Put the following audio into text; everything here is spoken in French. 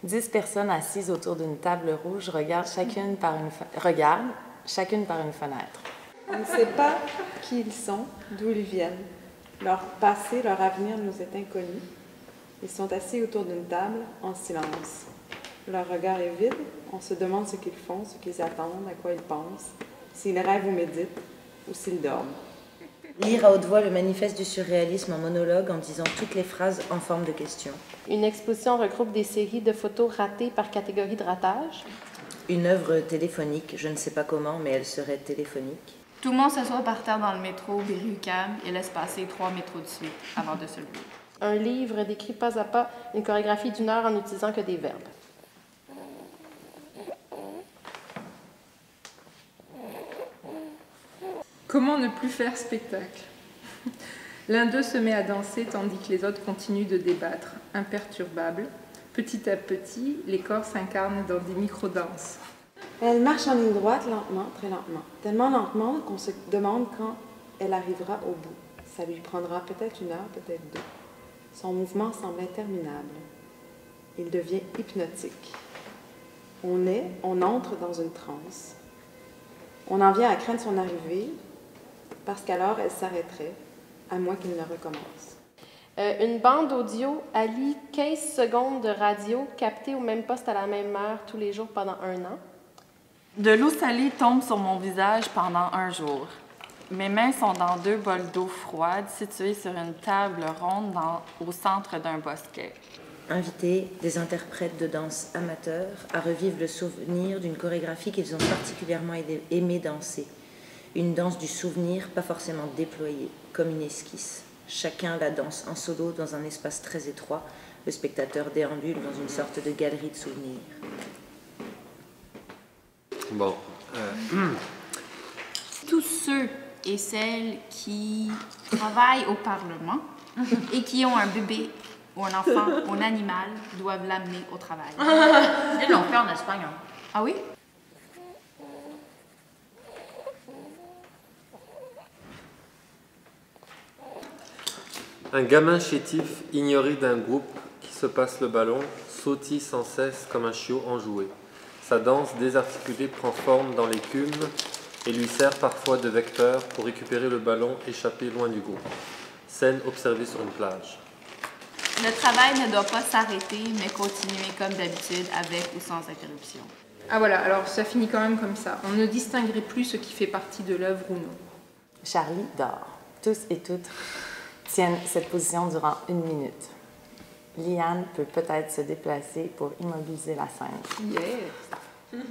10 personnes assises autour d'une table rouge regardent chacune par une fenêtre. On ne sait pas qui ils sont, d'où ils viennent. Leur passé, leur avenir nous est inconnu. Ils sont assis autour d'une table, en silence. Leur regard est vide, on se demande ce qu'ils font, ce qu'ils attendent, à quoi ils pensent, s'ils rêvent ou méditent, ou s'ils dorment. Lire à haute voix le manifeste du surréalisme en monologue en disant toutes les phrases en forme de question. Une exposition regroupe des séries de photos ratées par catégorie de ratage. Une œuvre téléphonique, je ne sais pas comment, mais elle serait téléphonique. Tout le monde s'assoit par terre dans le métro Berry-UQAM et laisse passer 3 métros de suite avant de se lever. Un livre décrit pas à pas une chorégraphie d'1 heure en n'utilisant que des verbes. Comment ne plus faire spectacle? L'un d'eux se met à danser tandis que les autres continuent de débattre, imperturbables. Petit à petit, les corps s'incarnent dans des micro-danses. Elle marche en ligne droite, lentement, très lentement. Tellement lentement qu'on se demande quand elle arrivera au bout. Ça lui prendra peut-être 1 heure, peut-être 2. Son mouvement semble interminable. Il devient hypnotique. On entre dans une transe. On en vient à craindre son arrivée, parce qu'alors elle s'arrêterait, à moins qu'il ne recommence. Une bande audio allie 15 secondes de radio captée au même poste à la même heure tous les jours pendant 1 an. De l'eau salée tombe sur mon visage pendant 1 jour. Mes mains sont dans 2 bols d'eau froide situés sur une table ronde au centre d'un bosquet. Inviter des interprètes de danse amateurs à revivre le souvenir d'une chorégraphie qu'ils ont particulièrement aimé danser. Une danse du souvenir, pas forcément déployée, comme une esquisse. Chacun la danse en solo dans un espace très étroit. Le spectateur déambule dans une sorte de galerie de souvenirs. Bon. Tous ceux et celles qui travaillent au Parlement et qui ont un bébé ou un enfant ou un animal doivent l'amener au travail. Ils l'ont fait en Espagne. Hein. Ah oui? Un gamin chétif, ignoré d'un groupe qui se passe le ballon, sautille sans cesse comme un chiot enjoué. Sa danse désarticulée prend forme dans l'écume et lui sert parfois de vecteur pour récupérer le ballon échappé loin du groupe. Scène observée sur une plage. Le travail ne doit pas s'arrêter, mais continuer comme d'habitude, avec ou sans interruption. Ah voilà, alors ça finit quand même comme ça. On ne distinguerait plus ce qui fait partie de l'œuvre ou non. Charlie dort. Tous et toutes tiennent cette position durant 1 minute. Liane peut peut-être se déplacer pour immobiliser la scène. Yeah!